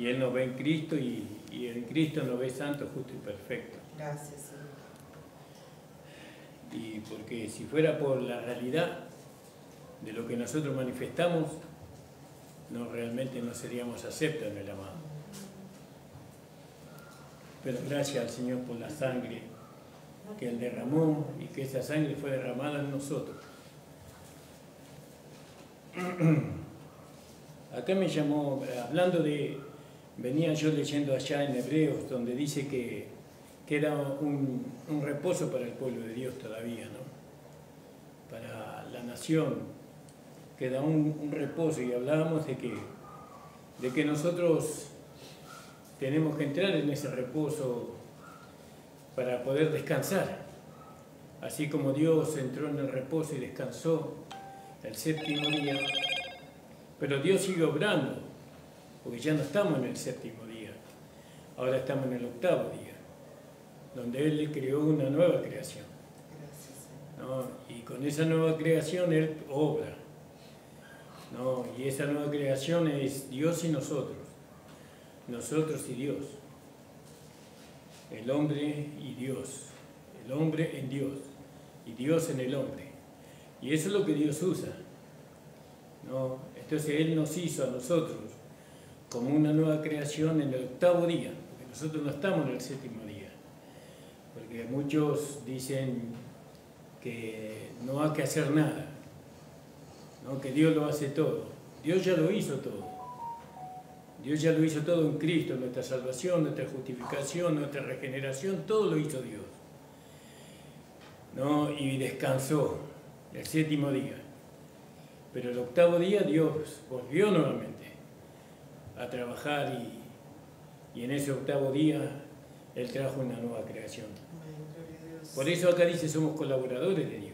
Y Él nos ve en Cristo y en Cristo nos ve santo, justo y perfecto. Gracias, Señor. Y porque si fuera por la realidad de lo que nosotros manifestamos, realmente no seríamos aceptos en el amado. Pero gracias al Señor por la sangre que Él derramó y que esa sangre fue derramada en nosotros. Acá me llamó, venía yo leyendo allá en Hebreos, donde dice que era un reposo para el pueblo de Dios todavía, ¿no? Para la nación, queda un reposo, y hablábamos de que nosotros tenemos que entrar en ese reposo para poder descansar. Así como Dios entró en el reposo y descansó el séptimo día, pero Dios sigue obrando, porque ya no estamos en el séptimo día, ahora estamos en el octavo día, donde Él le creó una nueva creación. ¿No? Y con esa nueva creación Él obra, ¿no? Y esa nueva creación es Dios y nosotros y Dios, el hombre y Dios, el hombre en Dios y Dios en el hombre, y eso es lo que Dios usa, ¿no? Entonces Él nos hizo a nosotros como una nueva creación en el octavo día, porque nosotros no estamos en el séptimo día, porque muchos dicen que no hay que hacer nada, ¿no? Que Dios lo hace todo. Dios ya lo hizo todo. Dios ya lo hizo todo en Cristo, nuestra salvación, nuestra justificación, nuestra regeneración, todo lo hizo Dios, ¿no? Y descansó el séptimo día. Pero el octavo día Dios volvió nuevamente a trabajar y en ese octavo día Él trajo una nueva creación. Por eso acá dice, somos colaboradores de Dios.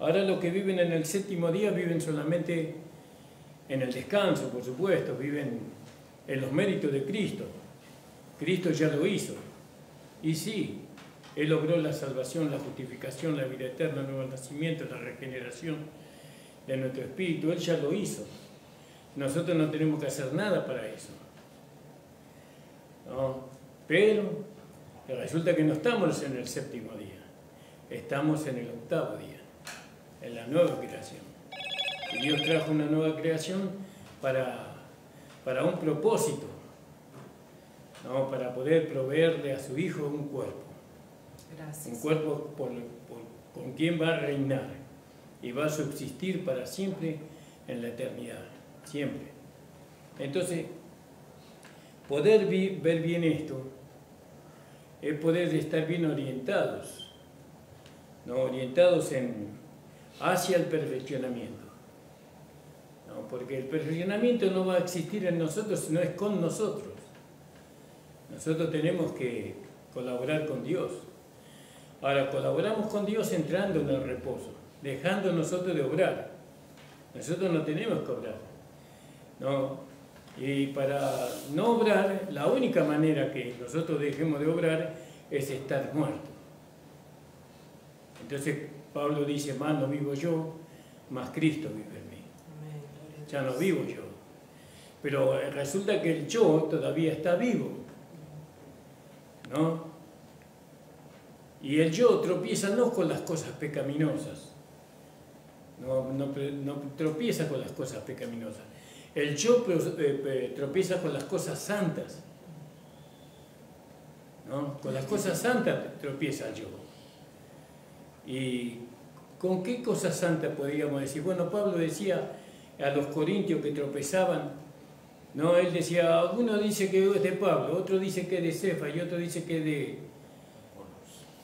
Ahora los que viven en el séptimo día viven solamente en el descanso, por supuesto, viven en los méritos de Cristo. Cristo ya lo hizo. Y sí, Él logró la salvación, la justificación, la vida eterna, el nuevo nacimiento, la regeneración de nuestro espíritu. Él ya lo hizo. Nosotros no tenemos que hacer nada para eso, ¿no? Pero resulta que no estamos en el séptimo día, estamos en el octavo día, en la nueva creación. Y Dios trajo una nueva creación para un propósito, ¿no? Para poder proveerle a su Hijo un cuerpo. Gracias. Un cuerpo con quien va a reinar y va a subsistir para siempre en la eternidad, siempre. Entonces, poder ver bien esto es poder estar bien orientados, ¿no? Orientados hacia el perfeccionamiento, ¿no? Porque el perfeccionamiento no va a existir en nosotros, sino es con nosotros. Nosotros tenemos que colaborar con Dios. Ahora, colaboramos con Dios entrando en el reposo, dejando nosotros de obrar. Nosotros no tenemos que obrar, ¿no? Y para no obrar, la única manera que nosotros dejemos de obrar es estar muertos. Entonces Pablo dice, más no vivo yo, más Cristo vive en mí. Ya no vivo yo. Pero resulta que el yo todavía está vivo, ¿no? Y el yo tropieza no con las cosas pecaminosas, no tropieza con las cosas pecaminosas. El yo tropieza con las cosas santas, ¿no? Con las cosas santas tropieza el yo. ¿Y con qué cosas santas podríamos decir? Bueno, Pablo decía a los corintios que tropezaban, ¿no? Él decía, uno dice que es de Pablo, otro dice que es de Cefas, y otro dice que es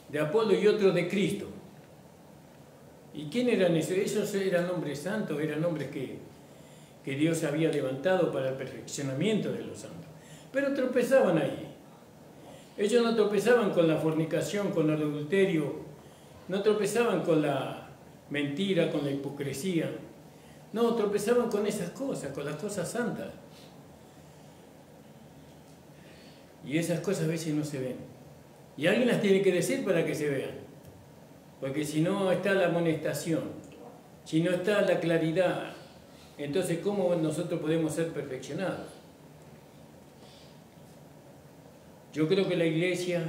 de Apolo, y otro de Cristo. ¿Y quién eran esos? Ellos eran hombres santos, eran hombres que Dios había levantado para el perfeccionamiento de los santos. Pero tropezaban ahí. Ellos no tropezaban con la fornicación, con el adulterio, no tropezaban con la mentira, con la hipocresía. No, tropezaban con esas cosas, con las cosas santas. Y esas cosas a veces no se ven. Y alguien las tiene que decir para que se vean. Porque si no está la amonestación, si no está la claridad, entonces ¿cómo nosotros podemos ser perfeccionados? Yo creo que la iglesia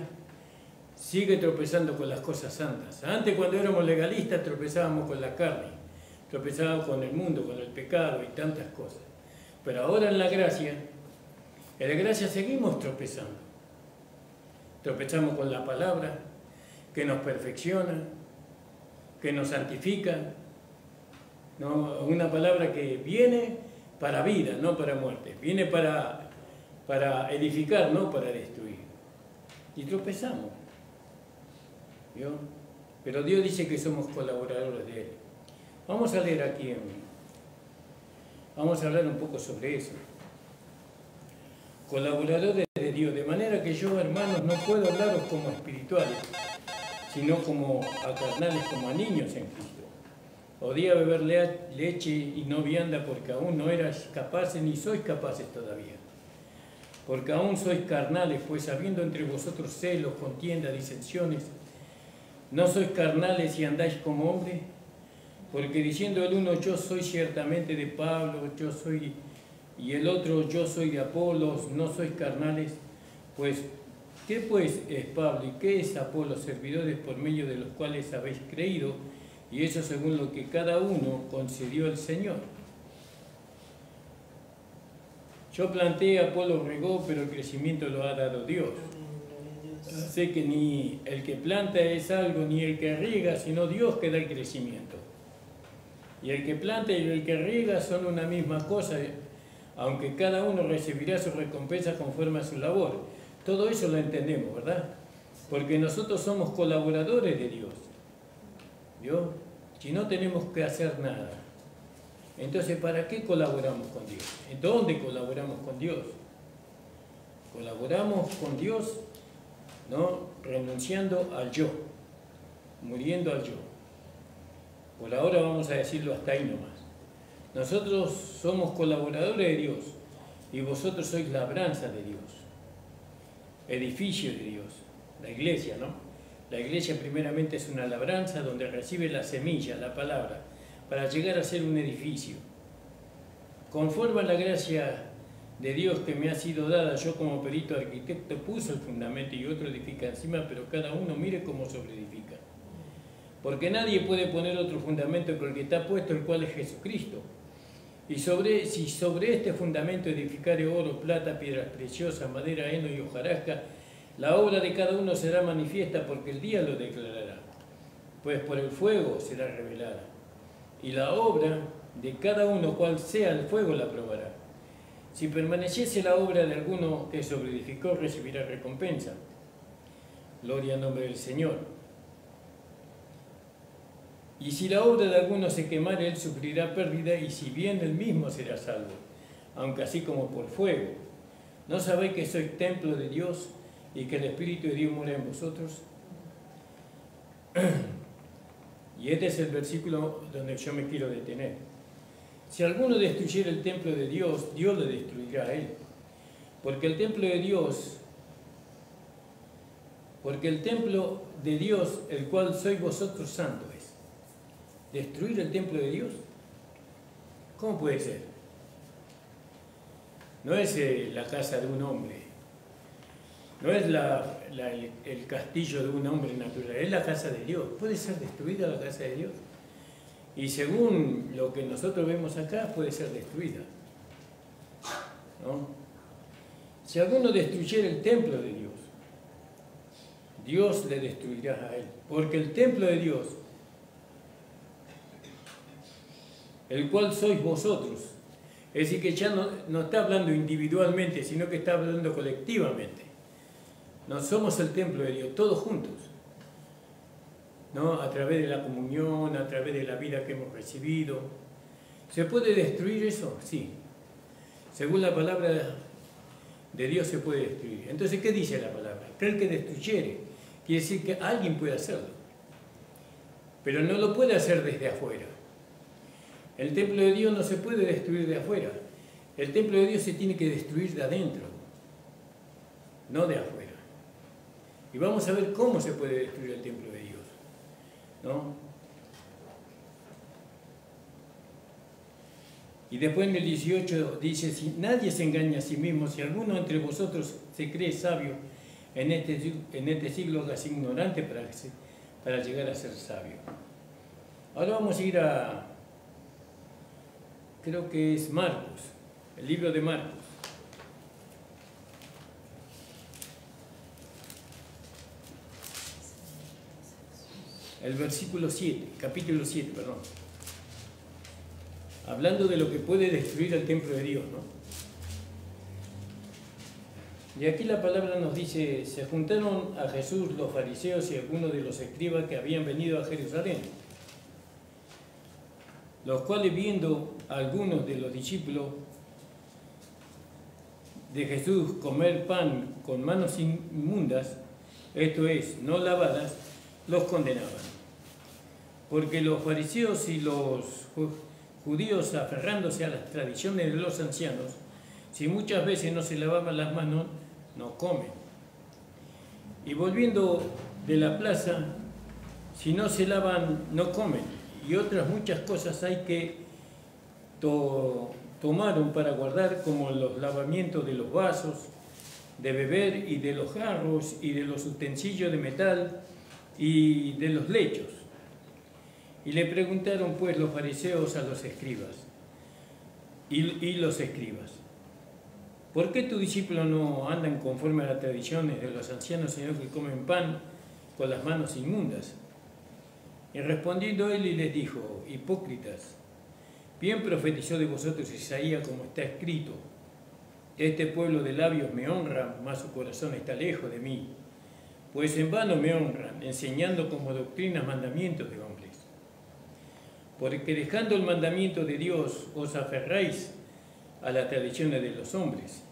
sigue tropezando con las cosas santas. Antes, cuando éramos legalistas, tropezábamos con la carne, tropezábamos con el mundo, con el pecado y tantas cosas. Pero ahora en la gracia seguimos tropezando. Tropezamos con la palabra que nos perfecciona, que nos santifica, ¿no? Una palabra que viene para vida, no para muerte. Viene para edificar, no para destruir. Y tropezamos. ¿Vio? Pero Dios dice que somos colaboradores de Él. Vamos a leer aquí, vamos a hablar un poco sobre eso. Colaboradores de Dios, de manera que yo, hermanos, no puedo hablaros como espirituales, sino como a carnales, como a niños en Cristo. Podía beber leche y no vianda porque aún no eras capaces ni sois capaces todavía. Porque aún sois carnales, pues habiendo entre vosotros celos, contiendas, disensiones, ¿no sois carnales y andáis como hombres? Porque diciendo el uno, yo soy ciertamente de Pablo, yo soy, y el otro, yo soy de Apolos, ¿no sois carnales? Pues, ¿qué pues es Pablo y qué es Apolo? Servidores por medio de los cuales habéis creído, y eso según lo que cada uno concedió el Señor. Yo planté, Apolo regó, pero el crecimiento lo ha dado Dios. Sé que ni el que planta es algo, ni el que riega, sino Dios que da el crecimiento. Y el que planta y el que riega son una misma cosa, aunque cada uno recibirá su recompensa conforme a su labor. Todo eso lo entendemos, ¿verdad? Porque nosotros somos colaboradores de Dios. ¿Vio? Si no tenemos que hacer nada. Entonces, ¿para qué colaboramos con Dios? ¿En dónde colaboramos con Dios? Colaboramos con Dios, ¿no? Renunciando al yo, muriendo al yo. Por ahora vamos a decirlo hasta ahí nomás. Nosotros somos colaboradores de Dios y vosotros sois labranza de Dios, edificio de Dios, la iglesia, ¿no? La iglesia primeramente es una labranza donde recibe la semilla, la palabra, para llegar a ser un edificio. Conforme a la gracia de Dios que me ha sido dada, yo como perito arquitecto puse el fundamento y otro edifica encima, pero cada uno mire cómo sobreedifica. Porque nadie puede poner otro fundamento que el que está puesto, el cual es Jesucristo. Y si sobre este fundamento edificare oro, plata, piedras preciosas, madera, heno y hojarasca, la obra de cada uno será manifiesta porque el día lo declarará, pues por el fuego será revelada. Y la obra de cada uno, cual sea el fuego, la probará. Si permaneciese la obra de alguno que sobreedificó, recibirá recompensa. Gloria al nombre del Señor. Y si la obra de alguno se quemare, él sufrirá pérdida, y si bien él mismo será salvo, aunque así como por fuego. ¿No sabéis que sois templo de Dios y que el Espíritu de Dios mora en vosotros? Y este es el versículo donde yo me quiero detener. Si alguno destruyera el templo de Dios, Dios le destruirá a él. Porque el templo de Dios, el cual sois vosotros, santo es. ¿Destruir el templo de Dios? ¿Cómo puede ser? No es la casa de un hombre, no es el castillo de un hombre natural, es la casa de Dios. ¿Puede ser destruida la casa de Dios? Y según lo que nosotros vemos acá, puede ser destruida, ¿no? Si alguno destruyera el templo de Dios, Dios le destruirá a él. Porque el templo de Dios, el cual sois vosotros, es decir, que ya no está hablando individualmente, sino que está hablando colectivamente. No somos el templo de Dios, todos juntos, ¿no? A través de la comunión, a través de la vida que hemos recibido. ¿Se puede destruir eso? Sí. Según la palabra de Dios se puede destruir. Entonces, ¿qué dice la palabra? Que el que destruyere, quiere decir que alguien puede hacerlo, pero no lo puede hacer desde afuera. El templo de Dios no se puede destruir de afuera. El templo de Dios se tiene que destruir de adentro, no de afuera. Y vamos a ver cómo se puede destruir el templo de Dios, ¿no? Y después en el 18 dice, si nadie se engaña a sí mismo, si alguno entre vosotros se cree sabio en este siglo hagas ignorante para llegar a ser sabio. Ahora vamos a ir a, creo que es Marcos, el libro de Marcos. El versículo 7, capítulo 7, perdón. Hablando de lo que puede destruir el templo de Dios, ¿no? Y aquí la palabra nos dice, se juntaron a Jesús los fariseos y algunos de los escribas que habían venido a Jerusalén, los cuales viendo a algunos de los discípulos de Jesús comer pan con manos inmundas, esto es, no lavadas, los condenaban. Porque los fariseos y los judíos, aferrándose a las tradiciones de los ancianos, si muchas veces no se lavaban las manos, no comen. Y volviendo de la plaza, si no se lavan, no comen. Y otras muchas cosas hay que tomaron para guardar, como los lavamientos de los vasos de beber y de los jarros y de los utensilios de metal y de los lechos. Y le preguntaron pues los fariseos a los escribas y los escribas, ¿por qué tus discípulos no andan conforme a las tradiciones de los ancianos, sino que comen pan con las manos inmundas? Y respondiendo él y les dijo, hipócritas, bien profetizó de vosotros Isaías como está escrito, este pueblo de labios me honra, mas su corazón está lejos de mí, pues en vano me honran, enseñando como doctrinas mandamientos de hombres. Porque dejando el mandamiento de Dios os aferráis a las tradiciones de los hombres,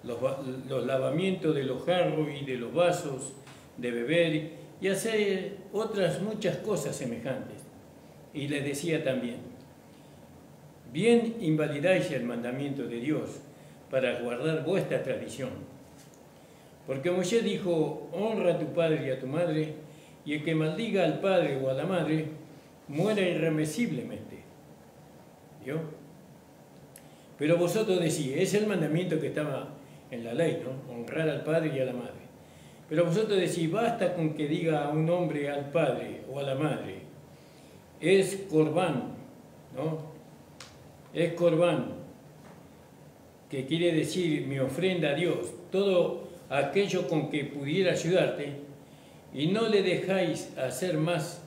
los lavamientos de los jarros y de los vasos de beber, y hacer otras muchas cosas semejantes. Y les decía también, bien invalidáis el mandamiento de Dios para guardar vuestra tradición. Porque Moisés dijo, honra a tu padre y a tu madre, y el que maldiga al padre o a la madre, muera irremisiblemente. ¿Vio? Pero vosotros decís, es el mandamiento que estaba en la ley, ¿no? Honrar al padre y a la madre. Pero vosotros decís, basta con que diga a un hombre al padre o a la madre, es corbán, ¿no? Es corbán, que quiere decir mi ofrenda a Dios, todo aquello con que pudiera ayudarte, y no le dejáis hacer más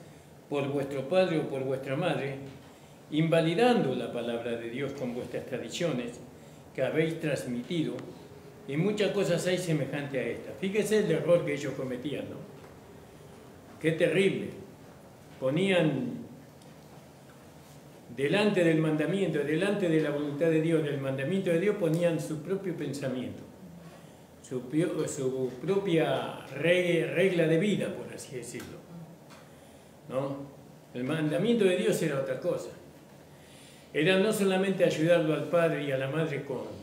por vuestro padre o por vuestra madre, invalidando la palabra de Dios con vuestras tradiciones que habéis transmitido, y muchas cosas hay semejante a esta. Fíjese el error que ellos cometían, ¿no? Qué terrible. Ponían delante del mandamiento, delante de la voluntad de Dios, del mandamiento de Dios, ponían su propio pensamiento, su propia regla de vida, por así decirlo, ¿no? El mandamiento de Dios era otra cosa. Era no solamente ayudarlo al padre y a la madre con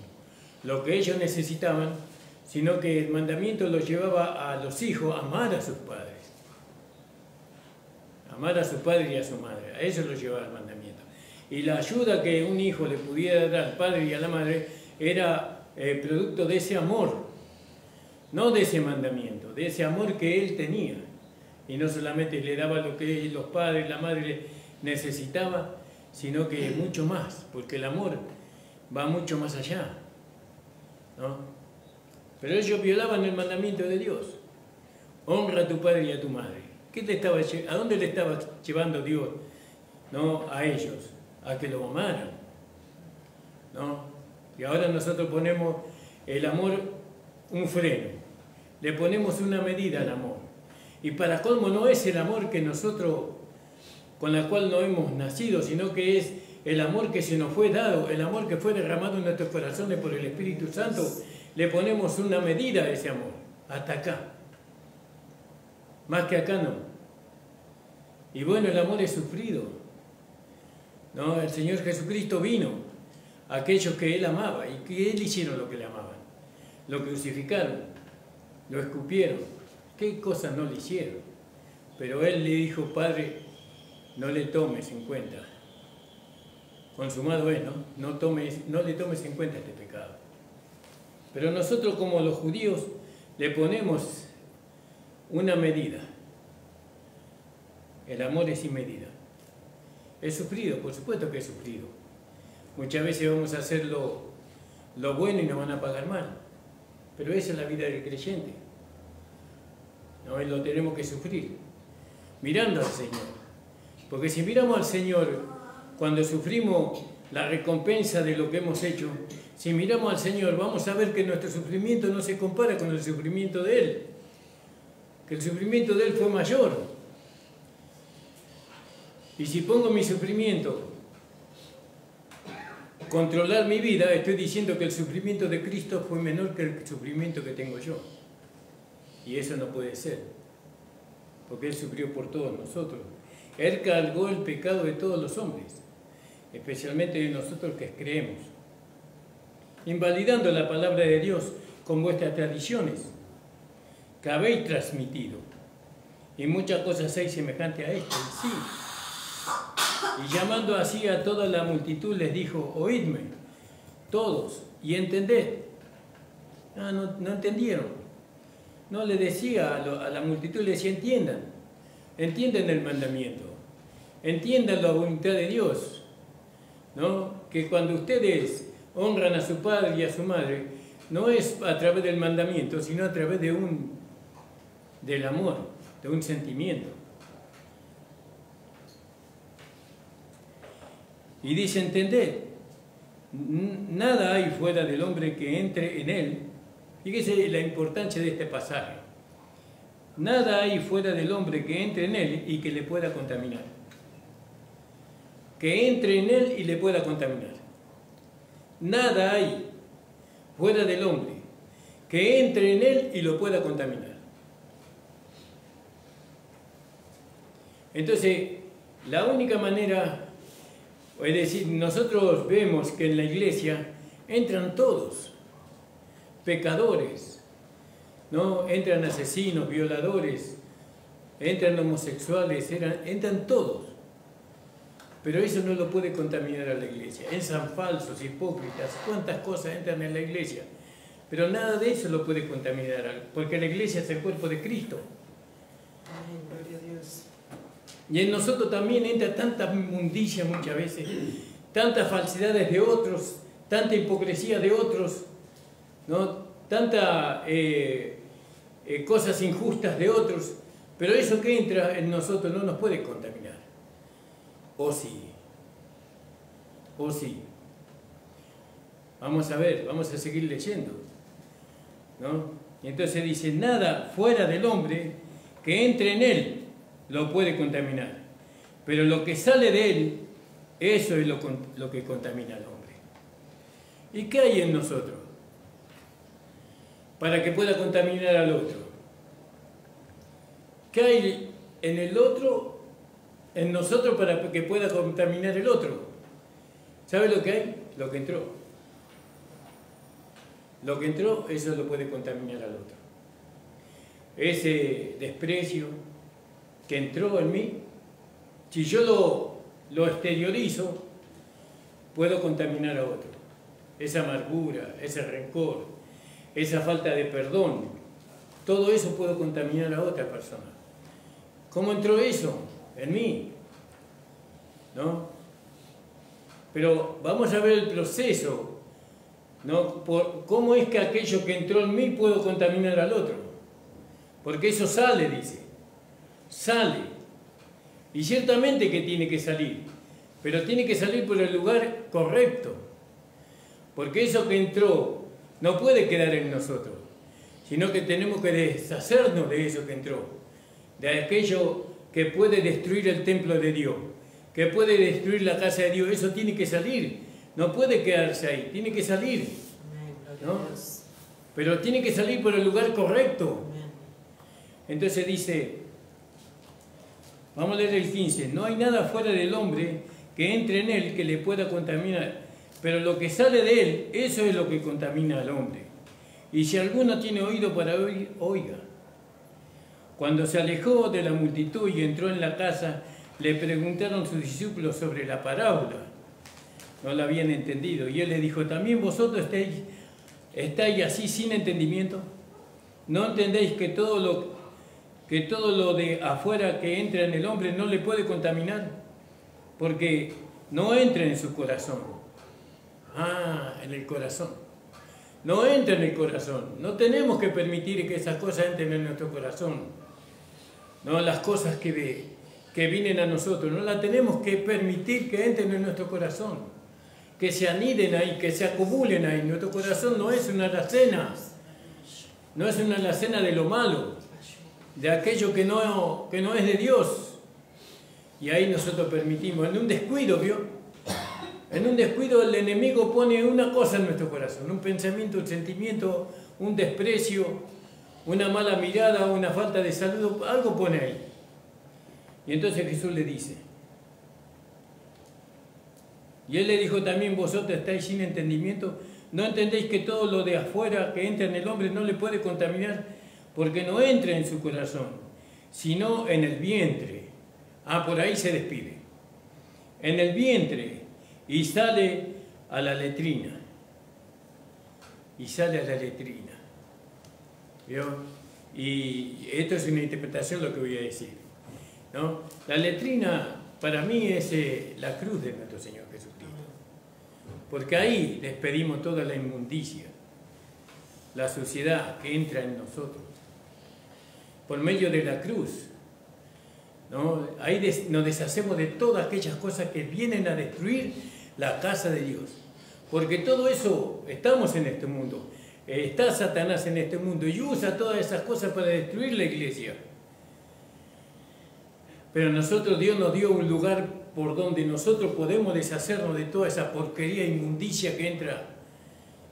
lo que ellos necesitaban, sino que el mandamiento los llevaba a los hijos a amar a sus padres. Amar a su padre y a su madre. A eso los llevaba el mandamiento. Y la ayuda que un hijo le pudiera dar al padre y a la madre era producto de ese amor, no de ese mandamiento, de ese amor que él tenía. Y no solamente le daba lo que los padres y la madre necesitaban, sino que mucho más, porque el amor va mucho más allá, ¿no? Pero ellos violaban el mandamiento de Dios. Honra a tu padre y a tu madre. ¿A dónde le estaba llevando Dios, ¿no? A ellos? A que lo amaran, ¿no? Y ahora nosotros ponemos el amor un freno, le ponemos una medida al amor. Y para colmo no es el amor que nosotros, con la cual no hemos nacido, sino que es el amor que se nos fue dado, el amor que fue derramado en nuestros corazones por el Espíritu Santo. Le ponemos una medida a ese amor, hasta acá. Más que acá no. Y bueno, el amor es sufrido, ¿no? El Señor Jesucristo vino a aquellos que Él amaba y que Él hicieron lo que le amaban. Lo crucificaron, lo escupieron. ¿Qué cosas no le hicieron? Pero Él le dijo, Padre, no le tomes en cuenta. Consumado es, ¿no? No le tomes en cuenta este pecado. Pero nosotros como los judíos le ponemos una medida. El amor es sin medida. He sufrido, por supuesto que he sufrido. Muchas veces vamos a hacer lo bueno y nos van a pagar mal. Pero esa es la vida del creyente. No, lo tenemos que sufrir, mirando al Señor. Porque si miramos al Señor, cuando sufrimos la recompensa de lo que hemos hecho, si miramos al Señor, vamos a ver que nuestro sufrimiento no se compara con el sufrimiento de Él. Que el sufrimiento de Él fue mayor. Y si pongo mi sufrimiento, controlar mi vida, estoy diciendo que el sufrimiento de Cristo fue menor que el sufrimiento que tengo yo. Y eso no puede ser, porque Él sufrió por todos nosotros. Él cargó el pecado de todos los hombres, especialmente de nosotros que creemos, invalidando la palabra de Dios con vuestras tradiciones que habéis transmitido. Y muchas cosas hay semejantes a esto, sí. Y llamando así a toda la multitud les dijo, oídme, todos, y entended. No entendieron. No le decía a la multitud, le decía, entiendan el mandamiento, entiendan la voluntad de Dios, ¿no? Que cuando ustedes honran a su padre y a su madre, no es a través del mandamiento, sino a través del amor, de un sentimiento. Y dice, entended, nada hay fuera del hombre que entre en él. Fíjese la importancia de este pasaje. Nada hay fuera del hombre que entre en él y que le pueda contaminar. Que entre en él y le pueda contaminar. Nada hay fuera del hombre que entre en él y lo pueda contaminar. Entonces, la única manera, es decir, nosotros vemos que en la iglesia entran todos, pecadores, ¿no? Entran asesinos, violadores, entran homosexuales, entran todos. Pero eso no lo puede contaminar a la iglesia. Entran falsos, hipócritas, cuántas cosas entran en la iglesia. Pero nada de eso lo puede contaminar, porque la iglesia es el cuerpo de Cristo. Amén, gloria a Dios. Y en nosotros también entra tanta inmundicia muchas veces, tantas falsedades de otros, tanta hipocresía de otros, ¿no? Tanta cosas injustas de otros, pero eso que entra en nosotros no nos puede contaminar. ¿O sí? ¿O sí? Vamos a ver, vamos a seguir leyendo, ¿no? Y entonces dice, nada fuera del hombre que entre en él lo puede contaminar, pero lo que sale de él, eso es lo que contamina al hombre. ¿Y qué hay en nosotros para que pueda contaminar al otro? ¿Qué hay en el otro, en nosotros, para que pueda contaminar el otro? ¿Sabe lo que hay? Lo que entró. Lo que entró, eso lo puede contaminar al otro. Ese desprecio que entró en mí, si yo lo exteriorizo, puedo contaminar a otro. Esa amargura, ese rencor, esa falta de perdón, todo eso puedo contaminar a otra persona. ¿Cómo entró eso? En mí, ¿no? Pero vamos a ver el proceso, ¿no? ¿Cómo es que aquello que entró en mí puedo contaminar al otro? Porque eso sale, dice. Sale. Y ciertamente que tiene que salir, pero tiene que salir por el lugar correcto. Porque eso que entró no puede quedar en nosotros, sino que tenemos que deshacernos de eso que entró, de aquello que puede destruir el templo de Dios, que puede destruir la casa de Dios. Eso tiene que salir, no puede quedarse ahí, tiene que salir, ¿no? Pero tiene que salir por el lugar correcto. Entonces dice, vamos a leer el 15, no hay nada fuera del hombre que entre en él que le pueda contaminar, pero lo que sale de él, eso es lo que contamina al hombre. Y si alguno tiene oído para oír, oiga. Cuando se alejó de la multitud y entró en la casa, le preguntaron sus discípulos sobre la parábola. No la habían entendido. Y él les dijo, ¿también vosotros estáis así sin entendimiento? ¿No entendéis que todo lo de afuera que entra en el hombre no le puede contaminar? Porque no entra en su corazón. En el corazón. No entra en el corazón. No tenemos que permitir que esas cosas entren en nuestro corazón. No, las cosas que vienen a nosotros, no las tenemos que permitir que entren en nuestro corazón. Que se aniden ahí, que se acumulen ahí. Nuestro corazón no es una alacena. No es una alacena de lo malo, de aquello que no es de Dios. Y ahí nosotros permitimos, en un descuido, ¿vio? En un descuido el enemigo pone una cosa en nuestro corazón, un pensamiento, un sentimiento, un desprecio, una mala mirada, una falta de saludo, algo pone ahí. Y entonces Jesús le dice, y él le dijo también, vosotros estáis sin entendimiento, ¿no entendéis que todo lo de afuera que entra en el hombre no le puede contaminar? Porque no entra en su corazón, sino en el vientre. Por ahí se despide. En el vientre y sale a la letrina. Y sale a la letrina. ¿Vio? Y esto es una interpretación lo que voy a decir, ¿no? La letrina para mí es la cruz de nuestro Señor Jesucristo. Porque ahí despedimos toda la inmundicia, la suciedad que entra en nosotros. Por medio de la cruz, ¿no? Ahí nos deshacemos de todas aquellas cosas que vienen a destruir la casa de Dios. Porque todo eso, estamos en este mundo, está Satanás en este mundo y usa todas esas cosas para destruir la iglesia. Pero nosotros, Dios nos dio un lugar por donde nosotros podemos deshacernos de toda esa porquería, inmundicia que entra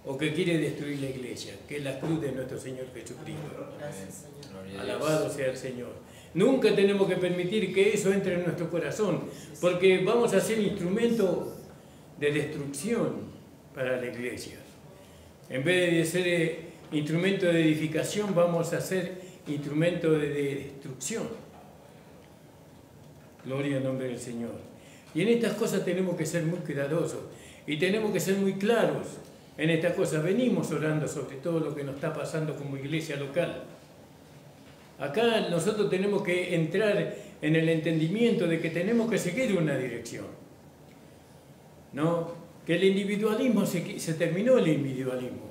o que quiere destruir la iglesia, que es la cruz de nuestro Señor Jesucristo. Alabado sea el Señor. Nunca tenemos que permitir que eso entre en nuestro corazón, porque vamos a ser instrumento de destrucción para la iglesia. En vez de ser instrumento de edificación, vamos a ser instrumento de destrucción. Gloria al nombre del Señor. Y en estas cosas tenemos que ser muy cuidadosos y tenemos que ser muy claros en estas cosas. Venimos orando sobre todo lo que nos está pasando como iglesia local. Acá nosotros tenemos que entrar en el entendimiento de que tenemos que seguir una dirección, ¿no? Que el individualismo, se terminó el individualismo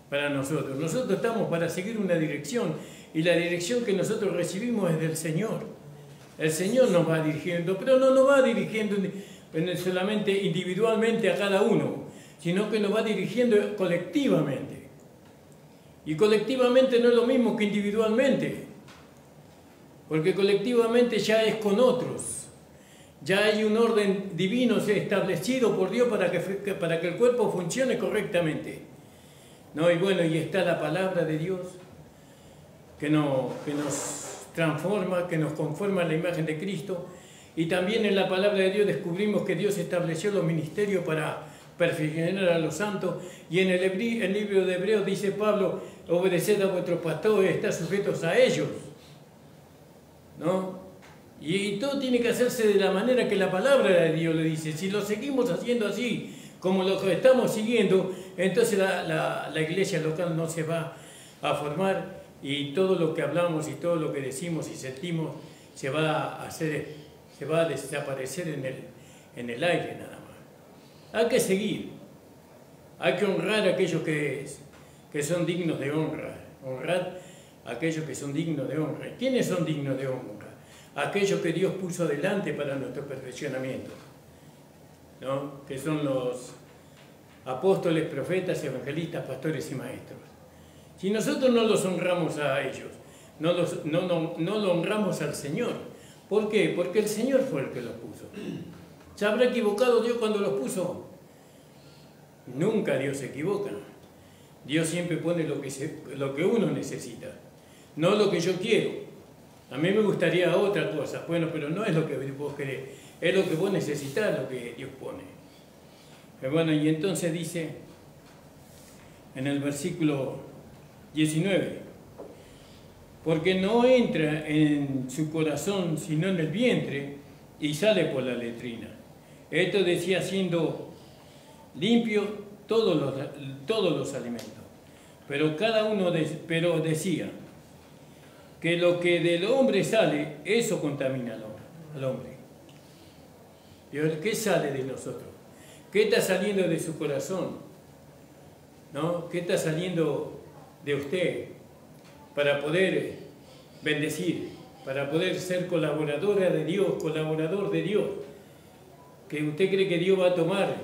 para nosotros. Nosotros estamos para seguir una dirección y la dirección que nosotros recibimos es del Señor. El Señor nos va dirigiendo, pero no nos va dirigiendo solamente individualmente a cada uno, sino que nos va dirigiendo colectivamente. Y colectivamente no es lo mismo que individualmente, porque colectivamente ya es con otros. Ya hay un orden divino establecido por Dios para que el cuerpo funcione correctamente. ¿No? Y bueno, y está la palabra de Dios que nos transforma, que nos conforma a la imagen de Cristo. Y también en la palabra de Dios descubrimos que Dios estableció los ministerios para perfeccionar a los santos. Y en el libro de Hebreos dice Pablo, obedeced a vuestros pastores, estad sujetos a ellos, ¿no? Y todo tiene que hacerse de la manera que la palabra de Dios le dice. Si lo seguimos haciendo así, como lo que estamos siguiendo, entonces la iglesia local no se va a formar y todo lo que hablamos y todo lo que decimos y sentimos se va a desaparecer en el aire nada más. Hay que seguir, hay que honrar a aquellos que son dignos de honra, honrar a aquellos que son dignos de honra. ¿Quiénes son dignos de honra? Aquellos que Dios puso delante para nuestro perfeccionamiento, ¿no? Que son los apóstoles, profetas, evangelistas, pastores y maestros. Si nosotros no los honramos a ellos, no lo honramos al Señor. ¿Por qué? Porque el Señor fue el que los puso. ¿Se habrá equivocado Dios cuando los puso? Nunca Dios se equivoca. Dios siempre pone lo que uno necesita, no lo que yo quiero. A mí me gustaría otra cosa, bueno, pero no es lo que vos querés, es lo que vos necesitas, lo que Dios pone. Bueno, y entonces dice en el versículo 19, porque no entra en su corazón sino en el vientre y sale por la letrina. Esto decía siendo limpio todos los alimentos. pero decía que lo que del hombre sale, eso contamina al hombre. ¿Qué sale de nosotros? ¿Qué está saliendo de su corazón? ¿No? ¿Qué está saliendo de usted para poder bendecir, para poder ser colaboradora de Dios, colaborador de Dios? ¿Que usted cree que Dios va a tomar,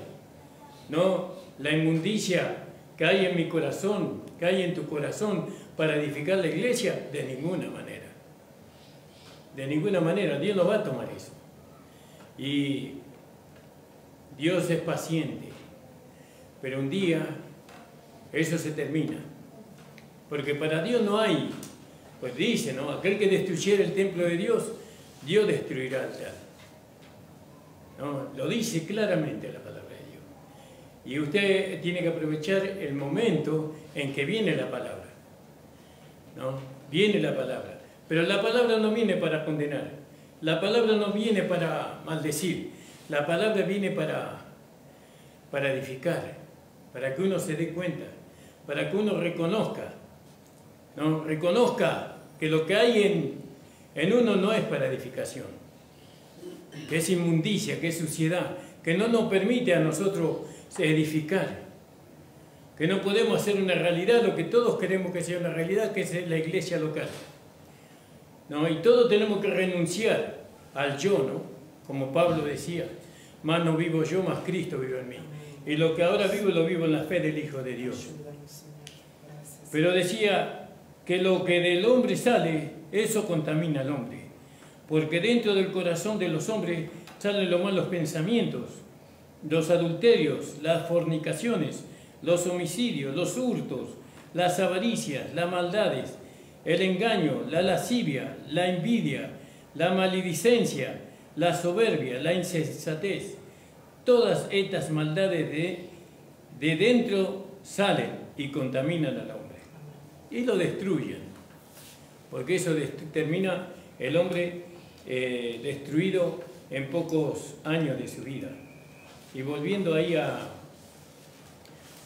¿no?, la inmundicia que hay en mi corazón, que hay en tu corazón, para edificar la iglesia? De ninguna manera. De ninguna manera. Dios no va a tomar eso. Y Dios es paciente. Pero un día eso se termina. Porque para Dios no hay, pues dice, ¿no?, aquel que destruyera el templo de Dios, Dios destruirá el altar. ¿No? Lo dice claramente la palabra de Dios. Y usted tiene que aprovechar el momento en que viene la palabra, ¿no? Viene la palabra. Pero la palabra no viene para condenar. La palabra no viene para maldecir. La palabra viene para edificar, para que uno se dé cuenta, para que uno reconozca, ¿no? Reconozca que lo que hay en uno no es para edificación, que es inmundicia, que es suciedad, que no nos permite a nosotros edificar, que no podemos hacer una realidad lo que todos queremos que sea una realidad, que es la iglesia local, ¿no? Y todos tenemos que renunciar al yo, ¿no? Como Pablo decía, más no vivo yo, más Cristo vive en mí. Y lo que ahora vivo, lo vivo en la fe del Hijo de Dios. Pero decía que lo que del hombre sale, eso contamina al hombre. Porque dentro del corazón de los hombres salen los malos pensamientos, los adulterios, las fornicaciones, los homicidios, los hurtos, las avaricias, las maldades, el engaño, la lascivia, la envidia, la maledicencia, la soberbia, la insensatez. Todas estas maldades de dentro salen y contaminan al hombre y lo destruyen, porque eso termina el hombre destruido en pocos años de su vida. Y volviendo ahí a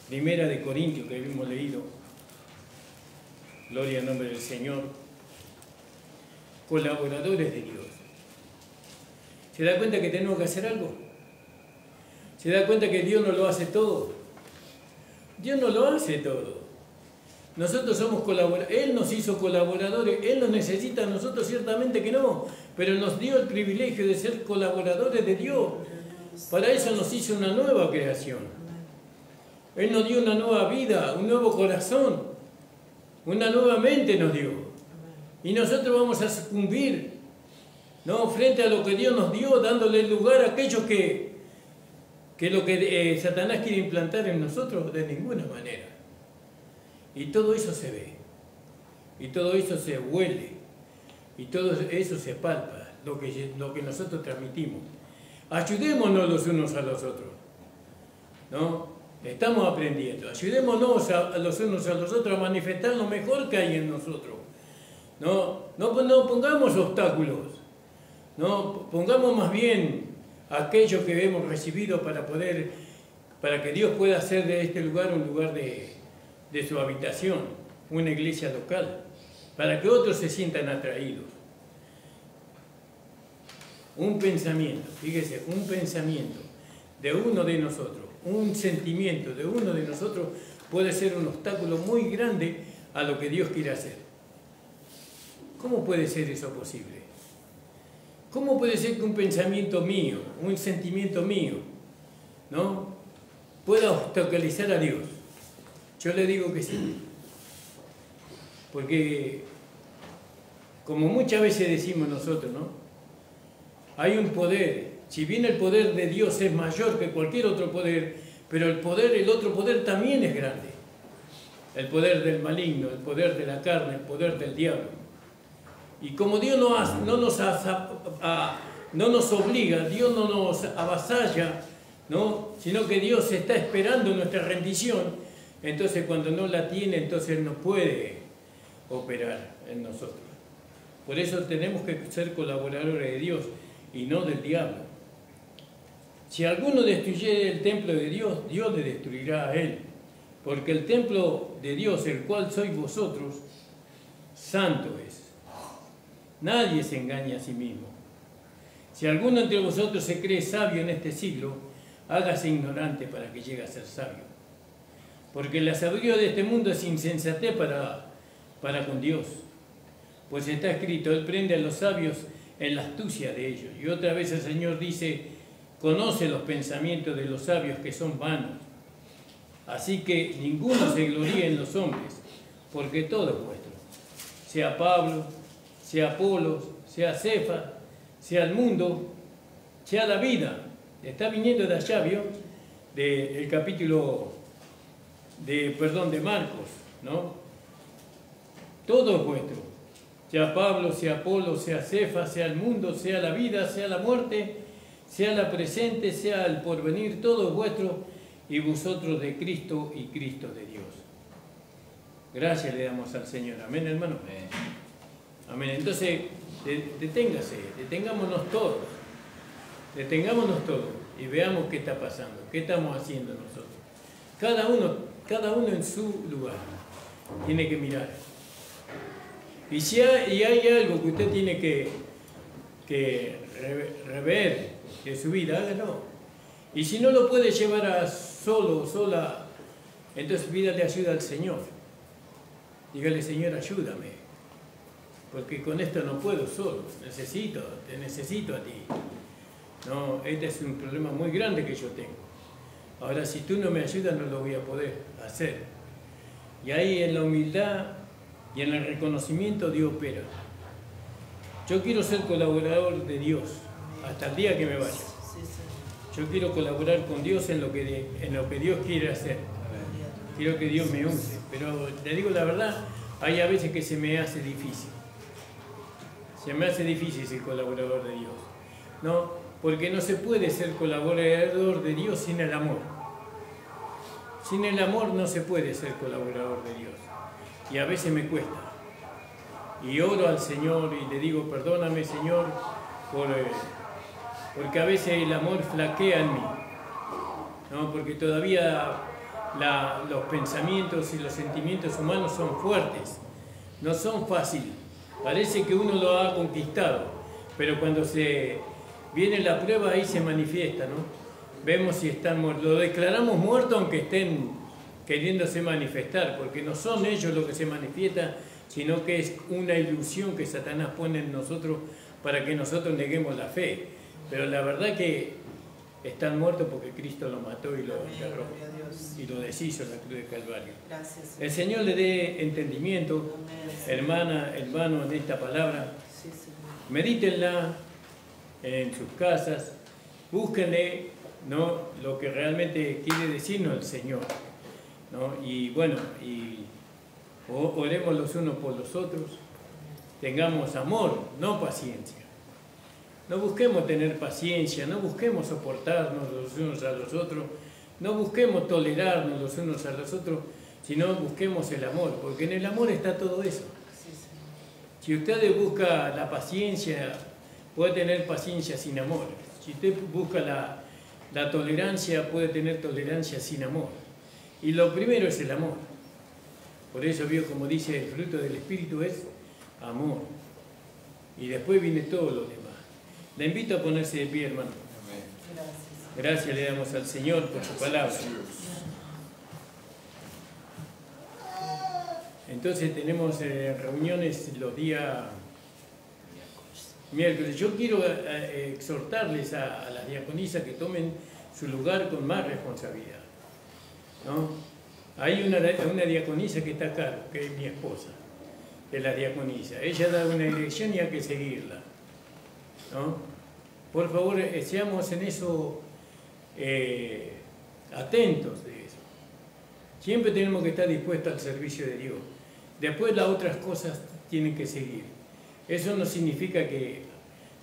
Primera de Corintios, que hemos leído, gloria al nombre del Señor, colaboradores de Dios. ¿Se da cuenta que tenemos que hacer algo? ¿Se da cuenta que Dios no lo hace todo? Dios no lo hace todo. Nosotros somos colaboradores. Él nos hizo colaboradores. Él nos necesita a nosotros, ciertamente que no. Pero nos dio el privilegio de ser colaboradores de Dios. Para eso nos hizo una nueva creación. Él nos dio una nueva vida, un nuevo corazón. Una nueva mente nos dio. Y nosotros vamos a sucumbir, ¿no?, frente a lo que Dios nos dio, dándole lugar a aquellos que lo que Satanás quiere implantar en nosotros, de ninguna manera. Y todo eso se ve, y todo eso se huele, y todo eso se palpa, lo que nosotros transmitimos. Ayudémonos los unos a los otros, ¿no? Estamos aprendiendo. Ayudémonos a los unos a los otros a manifestar lo mejor que hay en nosotros. No pongamos obstáculos, no pongamos más bien aquello que hemos recibido para que Dios pueda hacer de este lugar un lugar de su habitación, una iglesia local, para que otros se sientan atraídos. Un pensamiento, fíjese, un pensamiento de uno de nosotros, un sentimiento de uno de nosotros puede ser un obstáculo muy grande a lo que Dios quiere hacer. ¿Cómo puede ser eso posible? ¿Cómo puede ser que un pensamiento mío, un sentimiento mío, ¿no?, pueda obstaculizar a Dios? Yo le digo que sí. Porque, como muchas veces decimos nosotros, ¿no?, hay un poder. Si bien el poder de Dios es mayor que cualquier otro poder, pero el otro poder también es grande. El poder del maligno, el poder de la carne, el poder del diablo. Y como Dios no nos obliga, Dios no nos avasalla, ¿no?, sino que Dios está esperando nuestra rendición, entonces cuando no la tiene, entonces Él no puede operar en nosotros. Por eso tenemos que ser colaboradores de Dios y no del diablo. Si alguno destruyere el templo de Dios, Dios le destruirá a él, porque el templo de Dios, el cual sois vosotros, santo es. Nadie se engaña a sí mismo. Si alguno entre vosotros se cree sabio en este siglo, hágase ignorante para que llegue a ser sabio. Porque la sabiduría de este mundo es insensatez para con Dios. Pues está escrito, Él prende a los sabios en la astucia de ellos. Y otra vez el Señor dice, conoce los pensamientos de los sabios que son vanos. Así que ninguno se gloríe en los hombres, porque todo es vuestro. Sea Pablo, sea Apolos, sea Cefas, sea el mundo, sea la vida. Está viniendo de allá, ¿vio? Del capítulo de Marcos, ¿no? Todo es vuestro. Sea Pablo, sea Apolo, sea Cefas, sea el mundo, sea la vida, sea la muerte, sea la presente, sea el porvenir, todo es vuestro y vosotros de Cristo y Cristo de Dios. Gracias le damos al Señor. Amén, hermano. Amén. Entonces, detengámonos todos y veamos qué está pasando, qué estamos haciendo nosotros. Cada uno en su lugar tiene que mirar. Y si hay algo que usted tiene que rever de su vida, hágalo. Y si no lo puede llevar a sola, entonces pídale ayuda al Señor. Dígale, Señor, ayúdame. Porque con esto no puedo solo, te necesito a ti. No, este es un problema muy grande que yo tengo. Ahora, si tú no me ayudas, no lo voy a poder hacer. Y ahí en la humildad y en el reconocimiento Dios opera. Yo quiero ser colaborador de Dios hasta el día que me vaya. Yo quiero colaborar con Dios en lo que Dios quiere hacer. Quiero que Dios me use. Pero le digo la verdad, hay a veces que se me hace difícil. Se me hace difícil ser colaborador de Dios. No, porque no se puede ser colaborador de Dios sin el amor. Sin el amor no se puede ser colaborador de Dios. Y a veces me cuesta. Y oro al Señor y le digo, perdóname, Señor, porque a veces el amor flaquea en mí. ¿No? Porque todavía los pensamientos y los sentimientos humanos son fuertes. No son fáciles. Parece que uno lo ha conquistado. Pero cuando viene la prueba, ahí se manifiesta, ¿no? Vemos si están muertos. Lo declaramos muerto aunque estén queriéndose manifestar, porque no son ellos los que se manifiestan, sino que es una ilusión que Satanás pone en nosotros para que nosotros neguemos la fe. Pero la verdad que están muertos porque Cristo lo mató y lo enterró y lo deshizo en la cruz de Calvario. Gracias, el Señor le dé entendimiento, hermana, hermano, en esta palabra. Medítenla en sus casas, búsquenle, ¿no?, lo que realmente quiere decirnos el Señor, ¿no? Y bueno, oremos los unos por los otros, tengamos amor, no paciencia. No busquemos tener paciencia, no busquemos soportarnos los unos a los otros, no busquemos tolerarnos los unos a los otros, sino busquemos el amor, porque en el amor está todo eso. Si usted busca la paciencia, puede tener paciencia sin amor. Si usted busca la tolerancia, puede tener tolerancia sin amor. Y lo primero es el amor. Por eso vio, como dice, el fruto del Espíritu es amor. Y después viene todo lo demás. Le invito a ponerse de pie, hermano. Gracias le damos al Señor por su palabra. Entonces tenemos reuniones los días miércoles. Yo quiero exhortarles a las diaconisas que tomen su lugar con más responsabilidad, ¿no? Hay una diaconisa que está acá, que es mi esposa, de la diaconisa. Ella da una dirección y hay que seguirla, ¿no? Por favor, seamos en eso atentos de eso. Siempre tenemos que estar dispuestos al servicio de Dios. Después las otras cosas tienen que seguir. Eso no significa que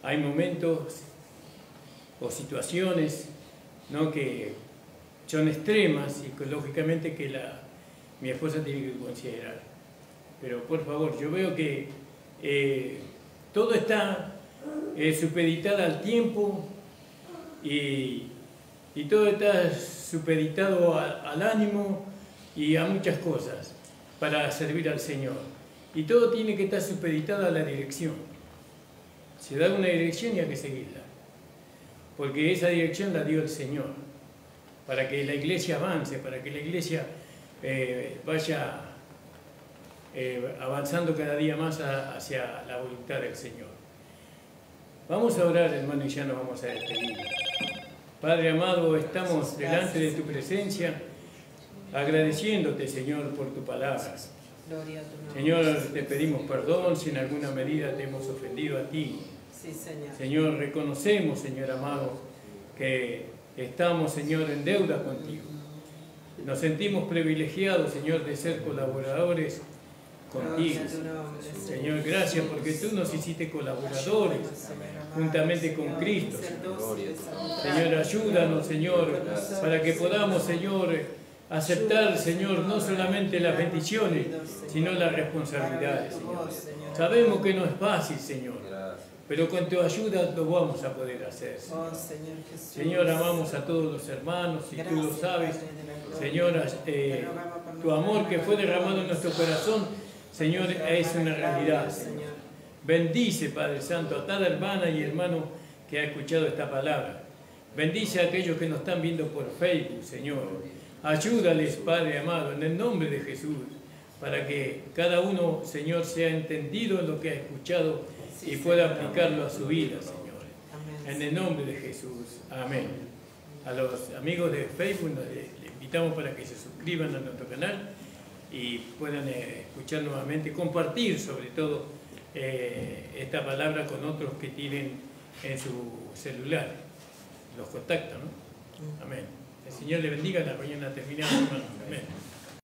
hay momentos o situaciones, ¿no?, que son extremas y que lógicamente que mi esposa tiene que considerar. Pero por favor, yo veo que todo está supeditado al tiempo y todo está supeditado al ánimo y a muchas cosas. para servir al Señor. Y todo tiene que estar supeditado a la dirección. Se da una dirección y hay que seguirla. Porque esa dirección la dio el Señor. Para que la iglesia avance, para que la iglesia vaya avanzando cada día más hacia la voluntad del Señor. Vamos a orar, hermano, y ya nos vamos a despedir. Padre amado, estamos delante de tu presencia, agradeciéndote, Señor, por tu palabra. Señor, te pedimos perdón si en alguna medida te hemos ofendido a ti. Sí, Señor. Señor, reconocemos, Señor amado, que estamos, Señor, en deuda contigo. Nos sentimos privilegiados, Señor, de ser colaboradores contigo. Señor, gracias porque tú nos hiciste colaboradores juntamente con Cristo. Señor, ayúdanos, Señor, para que podamos, Señor, aceptar, Señor, no solamente las bendiciones, sino las responsabilidades, Señor. Sabemos que no es fácil, Señor, pero con tu ayuda lo vamos a poder hacer, Señor. Señor, amamos a todos los hermanos y tú lo sabes. Señor, tu amor que fue derramado en nuestro corazón, Señor, es una realidad, Señor. Bendice, Padre Santo, a cada hermana y hermano que ha escuchado esta palabra. Bendice a aquellos que nos están viendo por Facebook, Señor. Ayúdales, Padre amado, en el nombre de Jesús, para que cada uno, Señor, sea entendido en lo que ha escuchado y pueda aplicarlo a su vida, Señor. En el nombre de Jesús. Amén. A los amigos de Facebook les invitamos para que se suscriban a nuestro canal y puedan escuchar nuevamente, compartir sobre todo esta palabra con otros que tienen en su celular. Los contactan, ¿no? Amén. El Señor le bendiga. La mañana terminamos, hermanos. Amén.